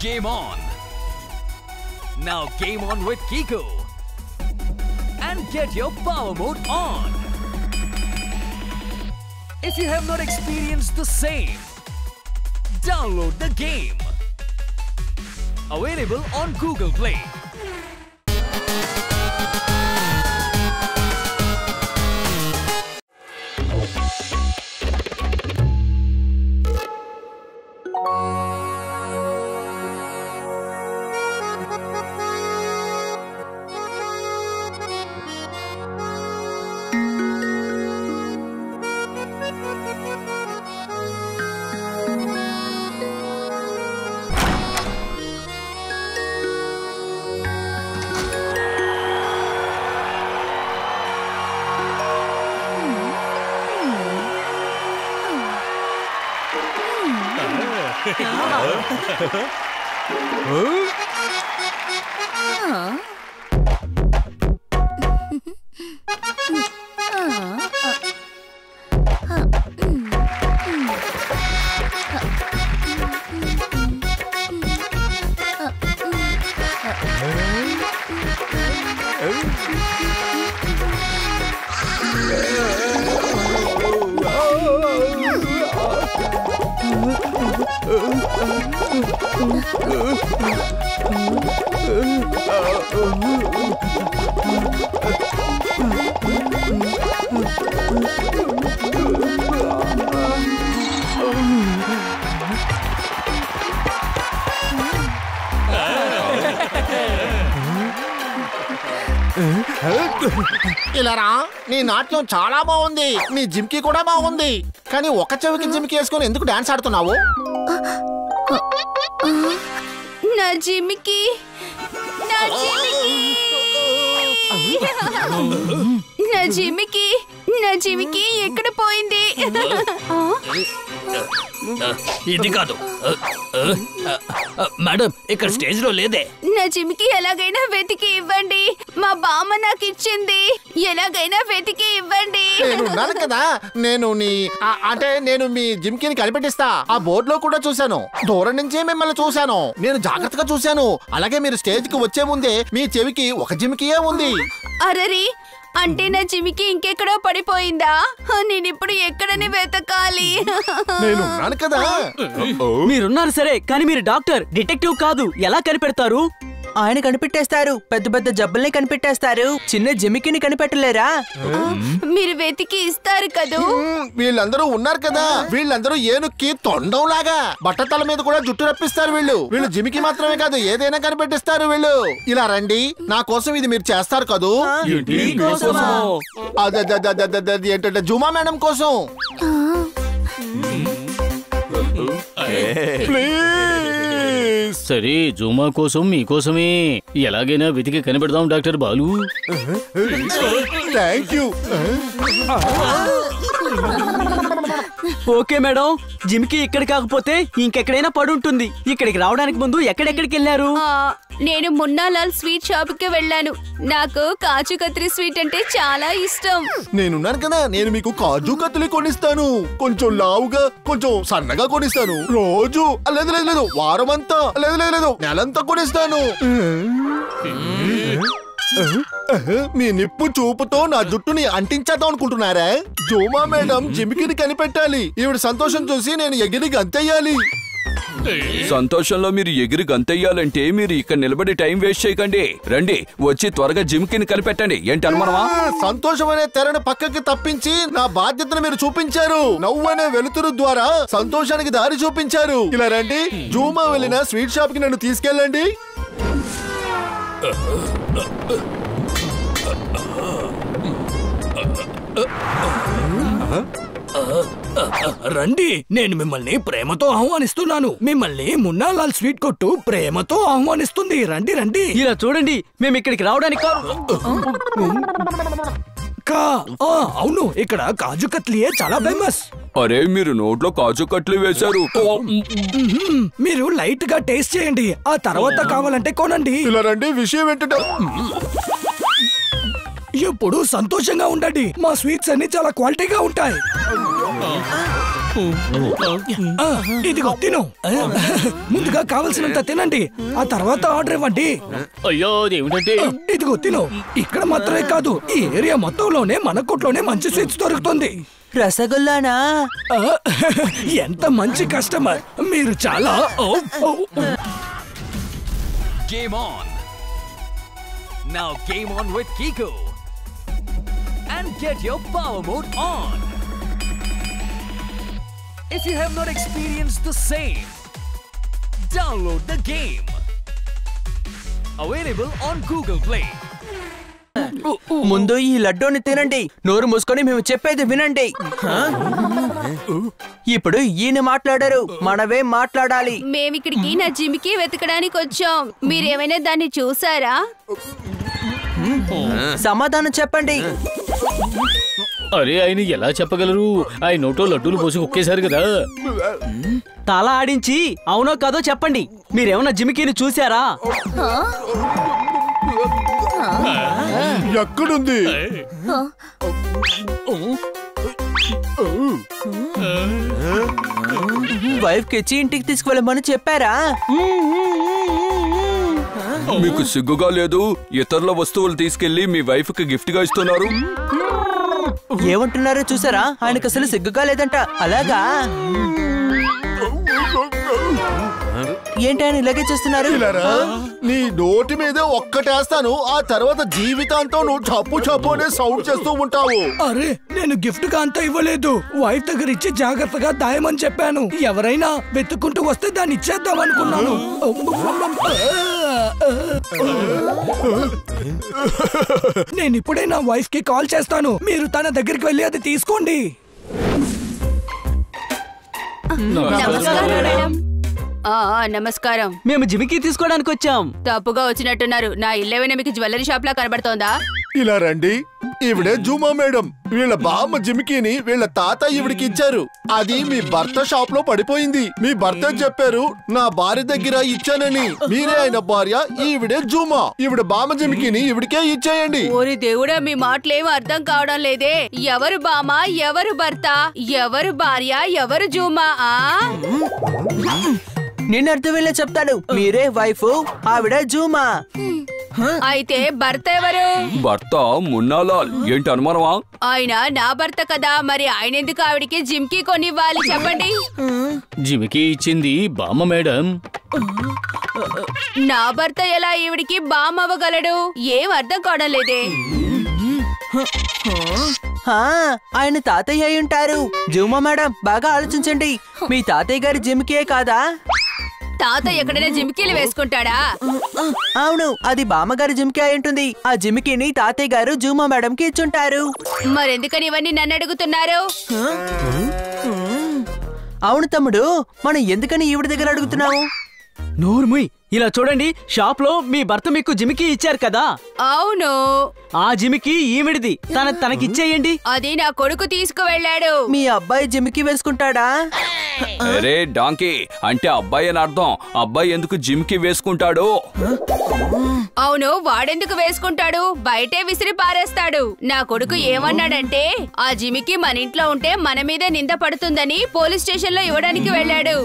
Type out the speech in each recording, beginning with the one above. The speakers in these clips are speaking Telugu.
Game on! Now game on with Kiko! And get your power mode on! If you have not experienced the same, download the game! Available on Google Play. ఇలారా నీ నాట్యం చాలా బాగుంది, నీ జిమ్కి కూడా బాగుంది. కానీ ఒక చెవికి జిమ్కి వేసుకొని ఎందుకు డాన్స్ ఆడుతున్నావు? నా జిమ్కి ఎక్కడ పోయింది? ఇది కాదు మేడం, ఇక్కడ స్టేజ్ లో లేదే. నా జిమ్కి ఎలాగైనా వెతికి ఇవ్వండి. మా బామ్మ నాకు ఇచ్చింది, ఎలాగైనా వెతికి ఇవ్వండి. నేనున్నాను కదా, నేను మీ జిమ్కి కనిపెట్టిస్తా. ఆ బోర్డు లో కూడా చూశాను, దూరం నుంచే మిమ్మల్ని చూశాను. నేను జాగ్రత్తగా చూశాను. అలాగే మీరు స్టేజ్ కి వచ్చే ముందే మీ చెవికి ఒక జిమ్కియే ఉంది. అరరి, అంటే నా జిమ్కి ఇంకెక్కడో పడిపోయిందా? నేనిప్పుడు ఎక్కడని వెతకాలి? నేనున్నాను కదా. మీరున్నారు సరే, కానీ మీరు డాక్టర్, డిటెక్టివ్ కాదు. ఎలా కనిపెడతారు? ఆయన కనిపెట్టేస్తారు, పెద్ద పెద్ద జబ్బుల్ని కనిపెట్టేస్తారు. చిన్న జిమికిని కనిపెట్టలేరా? మీరు వెతికి ఇస్తారు కదూ. వీళ్ళందరూ ఉన్నారు కదా, వీళ్ళందరూ ఏనుక్కి తొండంలాగా బట్టతల మీద కూడా జుట్టు రప్పిస్తారు. వీళ్ళు జిమికి మాత్రమే కాదు, ఏదైనా కనిపెట్టిస్తారు వీళ్ళు. ఇలా రండి, నా కోసం ఇది మీరు చేస్తారు కదూ. ఏంటంటే జుమా మేడం కోసం. సరే, జుమా కోసం మీకోసమే ఎలాగైనా వెతికి కనిపెడదాం doctor Balu. Thank you. Okay madam, జిమ్కి ఇక్కడ కాకపోతే ఇంకెక్కడైనా పడుంటుంది. ఇక్కడికి రావడానికి ముందు ఎక్కడెక్కడికి వెళ్ళారు? నేను మున్నాలాల్ స్వీట్ షాప్ కి వెళ్ళాను. నాకు కాజు కత్రి స్వీట్ అంటే చాలా ఇష్టం. నేనున్నాను కదా, నేను మీకు కాజు కత్తులు కొనిస్తాను. కొంచెం లావుగా, కొంచెం సన్నగా కొనిస్తాను. రోజు లేదు వారం అంతా, లేదు నెలంతా కొనిస్తాను. మీ నిప్పు చూపుతో నా జుట్టుని అంటించేద్దాం అనుకుంటున్నారా? జోమా మేడం జిమికిని కనిపెట్టాలి. ఈవిడ సంతోషం చూసి నేను ఎగిరి గంతెయ్యాలి. సంతోషంలో మీరు ఎగిరి గంతెయ్యాలంటే మీరు ఇక్కడ నిలబడి టైం వేస్ట్ చేయకండి. రండి, వచ్చి త్వరగా జిమికిని కనిపెట్టండి. ఏంటి అనుమానమా? సంతోషం అనే తెరను పక్కకి తప్పించి నా బాధ్యతను మీరు చూపించారు. నవ్వు అనే వెలుతురు ద్వారా సంతోషానికి దారి చూపించారు. ఇలా రండి, జూమా వెళ్ళిన స్వీట్ షాప్ కి నన్ను తీసుకెళ్ళండి. రండి, నేను మిమ్మల్ని ప్రేమతో ఆహ్వానిస్తున్నాను. మిమ్మల్ని మున్నాలాల్ స్వీట్ కొట్టు ప్రేమతో ఆహ్వానిస్తుంది. రండి రండి. ఇలా చూడండి, మేము ఇక్కడికి రావడానికి అవును, ఇక్కడ కాజు కత్లియే చాలా ఫేమస్. అరే, మీరు నోట్లో కాజు కట్లు వేశారు. మీరు లైట్ గా టేస్ట్ చేయండి, ఆ తర్వాత కావాలంటే కొనండి. ఇలా రండి, విషయం ఏంటంటే ఎప్పుడు సంతోషంగా ఉండండి. మా స్వీట్స్ అన్ని చాలా క్వాలిటీగా ఉంటాయి. ఇదిగో తిను. ముందుగా కావలసినంత తినండి, ఆ తర్వాత ఆర్డర్ ఇవ్వండి. అయ్యో అదేమిటంటే ఇదిగో తిను. ఇక్కడ మాత్రమే కాదు, ఈ ఏరియా మొత్తంలోనే మన కొట్లోనే మంచి స్వీట్స్ దొరుకుతుంది. రసగుల్లానా? ఎంత మంచి కస్టమర్ మీరు, చాలా. Game on. Now game on with Kiko. And get your power mode on. If you have not experienced the same, download the game. Available on Google Play. ముందు ఈ లడ్డూని తినండి, నోరు మూసుకొని మేము చెప్పేది వినండి. ఇప్పుడు ఈయన మాట్లాడారు, మనమే మాట్లాడాలి. మేమిక్కడికి నా జిమ్కి వెతకడానికి వచ్చాం. మీరేమైనా దాన్ని చూసారా? సమాధానం చెప్పండి. అరే ఆయన ఎలా చెప్పగలరు? ఆయన నోటో లడ్డూలు పోసి ఒకేసారి కదా. తల ఆడించి అవునో కాదో చెప్పండి. మీరేమన్నా జిమికీని చూసారా? ఎక్కడుంది? వైఫ్ కి ఇచ్చి ఇంటికి తీసుకువెళ్ళమని చెప్పారా? మీకు సిగ్గుగా లేదు? ఇతరుల వస్తువులు తీసుకెళ్లి మీ వైఫ్ కి గిఫ్ట్ గా ఇస్తున్నారు. ఏమంటున్నారో చూసారా? ఆయనకు అసలు సిగ్గుగా లేదంట. అలాగా? ఏంటి ఆయన ఇలాగే చేస్తున్నారు? నీ నోటి మీద ఒక్కటేస్తాను, ఆ తర్వాత జీవితాంతం నువ్వు చప్పు చప్పు అనే సౌండ్ చేస్తూ ఉంటావు. అరే నేను గిఫ్ట్ గా అంతా ఇవ్వలేదు, వైఫ్ దగ్గర ఇచ్చి జాగ్రత్తగా దాయమని చెప్పాను. ఎవరైనా వెతుక్కుంటూ వస్తే దాన్ని ఇచ్చేద్దాం అనుకున్నాను. నేను ఇప్పుడే నా వైఫ్ కి కాల్ చేస్తాను, మీరు తన దగ్గరికి వెళ్ళి అది తీసుకోండి. నమస్కారం మేడం. నమస్కారం. మేము జిమికీ తీసుకోవడానికి వచ్చాం. తప్పుగా వచ్చినట్టున్నారు. నా ఇల్లేమైనా మీకు జ్యువెలరీ షాప్ లా కనబడుతోందా? ఇలా రండి, ఈవిడే జూమా మేడం. వీళ్ళ బామ్మ జిమికీని వీళ్ళ తాత ఈవిడికి ఇచ్చారు. అది మీ భర్త షాప్ లో పడిపోయింది. మీ భర్త చెప్పారు నా భార్య దగ్గర ఇచ్చానని. మీరే ఆయన భార్య, ఈవిడే జూమా. ఈవిడ బామ్మ జిమికీని ఈవిడికే ఇచ్చేయండి. ఓరి దేవుడా, మీ మాటలేం అర్థం కావడం లేదే. ఎవరు బామ, ఎవరు భర్త, ఎవరు భార్య, ఎవరు జూమా? నేను అర్థమయ్యేలా చెప్తాను. మీరే వైఫ్, ఆవిడ జూమా. అయితే భర్త ఎవరు? భర్త మున్నాలాల్. ఏంటి అనుమానమా? ఆయన నా భర్త కదా, మరి ఆయన ఎందుకు ఆవిడికి జిమ్కి కొనివ్వాలి చెప్పండి? జిమికీ ఇచ్చింది బామ్మ మేడం. నా భర్త ఎలా ఈవిడికి బామ్మ అవ్వగలడు? ఏం అర్థం కావడం లేదే. ఆయన తాతయ్య అయి ఉంటారు. జూమా మేడం, బాగా ఆలోచించండి. మీ తాతయ్య గారి జిమికీయే కాదా? తాత ఎక్కడైనా జిమికీలు వేసుకుంటాడా? అవును, అది బామ్మగారి జిమికీ అయి ఉంటుంది. ఆ జిమికీని తాతయ్య గారు జూమా మేడం కి ఇచ్చుంటారు. మరెందుకని ఇవన్నీ నన్ను అడుగుతున్నారు? అవును తమ్ముడు, మనం ఎందుకని ఈవిడ దగ్గర అడుగుతున్నాము? నోర్ముయ్, ఇలా చూడండి, షాప్ లో మీ భర్త మీకు జిమికీ ఇచ్చారు కదా. అవును. ఆ జిమికీ ఈవిడిది, తనకిచ్చేయండి. అది నా కొడుకు తీసుకువెళ్ళాడు. మీ అబ్బాయి జిమికీ వేసుకుంటాడా? అరే డాంకీ, అంటే అబ్బాయి అని అర్థం. అబ్బాయి ఎందుకు జిమ్కి వేసుకుంటాడు? అవును, వాడెందుకు వేసుకుంటాడు? బయటే విసిరి పారేస్తాడు. నా కొడుకు ఏమన్నాడంటే ఆ జిమికీ మన ఇంట్లో ఉంటే మన మీదే నింద పడుతుందని పోలీస్ స్టేషన్ లో ఇవ్వడానికి వెళ్ళాడు.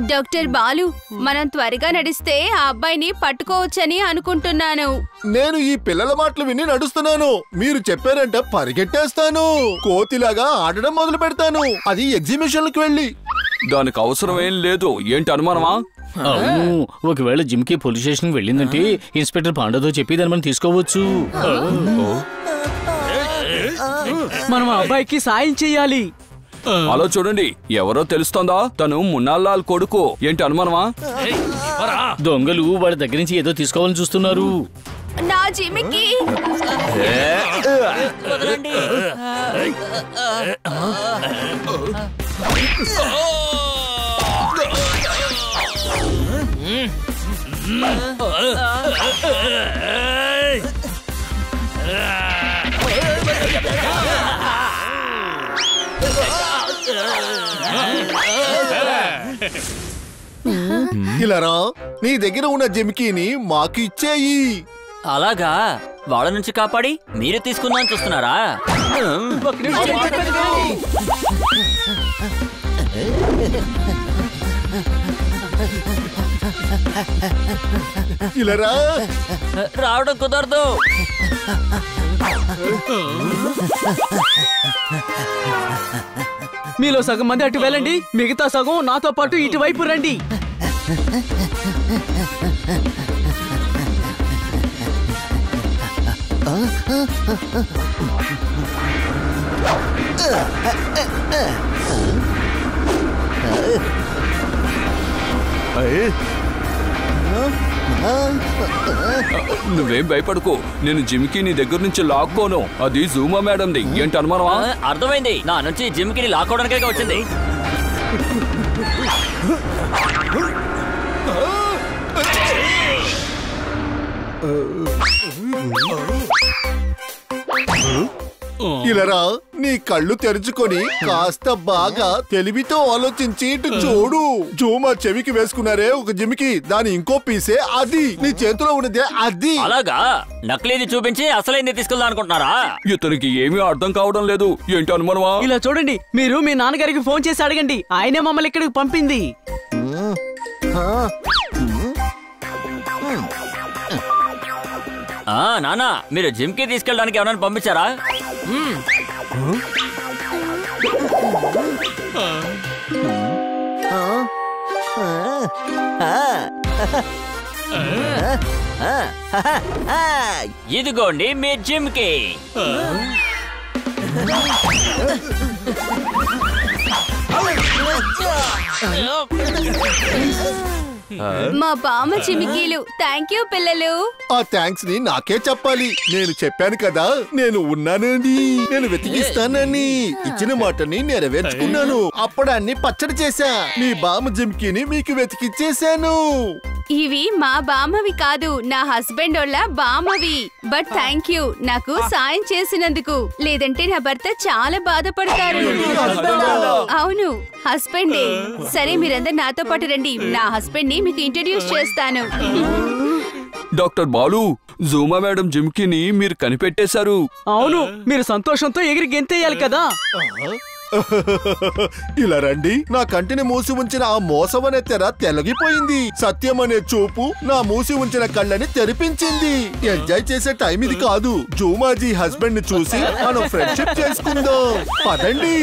డాక్టర్ బాలు, మనం త్వరగా నడిస్తే ఆ అబ్బాయిని పట్టుకోవచ్చని అనుకుంటున్నాను. నేను ఈ పిల్లల మాటలు విని నడుస్తున్నాను. మీరు చెప్పారంటే పరిగెట్టేస్తాను. కోతిలాగా ఆడడం మొదలు పెడతాను, అది ఎగ్జిబిషన్లకు వెళ్ళి. దానికి అవసరమేం లేదు. ఏంటి అనుమానమా? అవును, ఒకవేళ జిమ్కి పోలీస్ స్టేషన్ వెళ్ళిందంటే ఇన్స్పెక్టర్ పాండతో చెప్పి దాన్ని మనం తీసుకోవచ్చు. మనం ఆ అబ్బాయికి సాయం చెయ్యాలి. అలా చూడండి, ఎవరో తెలుస్తోందా? తను మున్నాలాల్ కొడుకు. ఏంటి అనుమానమా? దొంగలు వాళ్ళ దగ్గర నుంచి ఏదో తీసుకోవాలని చూస్తున్నారు. నా జిమికీ ఇలా రా, నీ దగ్గర ఉన్న జిమికీని మాకు ఇచ్చేయి. అలాగా? వాళ్ళ నుంచి కాపాడి మీరు తీసుకుందామని చూస్తున్నారా? ఇలా రావడం కుదరదు. మీలో సగం మంది అటు వెళ్ళండి, మిగతా సగం నాతో పాటు ఇటువైపు రండి. నువ్వేం భయపడుకో, నేను జిమ్కి నీ దగ్గర నుంచి లాక్కోను. అది జూమా మేడంది. ఏంటి అనుమానమా? అర్థమైంది. నా నుంచి జిమ్కి లాక్కోవడానికే వచ్చింది. ఇలరా, నీ కళ్ళు తెరుచుకొని కాస్త బాగా తెలివితో ఆలోచించి ఇటు చూడు. జూమా చెవికి వేసుకున్నారే ఒక జిమికి, దాని ఇంకో పీసే అది. నీ చేతిలో ఉన్నదే అది. అలాగా? నకిలీది చూపించి అసలైంది తీసుకెళ్దాం అనుకుంటున్నారా? ఇతనికి ఏమీ అర్థం కావడం లేదు. ఏంటి అనుమానమా? ఇలా చూడండి, మీరు మీ నాన్నగారికి ఫోన్ చేసి అడగండి. ఆయనే మమ్మల్ని ఇక్కడికి పంపింది. నానా, మీరు జిమ్కి తీసుకెళ్ళడానికి ఎవరైనా పంపించారా? ఇదిగోండి మీ జిమ్కి. మా బామ్మ చిమికీలు. థ్యాంక్ యూ పిల్లలు. ఆ థ్యాంక్స్ ని నాకే చెప్పాలి. నేను చెప్పాను కదా, నేను ఉన్నానని, నేను వెతికిస్తానని. ఇచ్చిన మాటని నెరవేర్చుకున్నాను. అప్పడాన్ని పచ్చడి చేశా. మీ బామ్మ జిమ్కీని మీకు వెతికిచ్చేశాను. ఇవి మా బామ్మవి కాదు, నా హస్బెండ్ వాళ్ళ బామ్మవి. బట్ థ్యాంక్ యూ నాకు సాయం చేసినందుకు. లేదంటే నా భర్త చాలా బాధపడతారు. అవును, హస్బెండే. సరే, మీరందరు నాతో పాటు రండి. నా హస్బెండ్ ని మీకు ఇంట్రడ్యూస్ చేస్తాను. డాక్టర్ బాలు, జూమా మేడం జిమ్కిని మీరు కనిపెట్టేశారు. అవును, మీరు సంతోషంతో ఎగిరి గెంతేయాలి కదా. ఇలా రండి. నా కంటిని మూసి ఉంచిన ఆ మోసమనే తెర తొలగిపోయింది. సత్యం అనే చూపు నా మూసి ఉంచిన కళ్ళని తెరిపించింది. ఎంజాయ్ చేసే టైం ఇది కాదు. జూమాజీ హస్బెండ్ ని చూసి మనం ఫ్రెండ్షిప్ చేసుకుందాం. పదండి.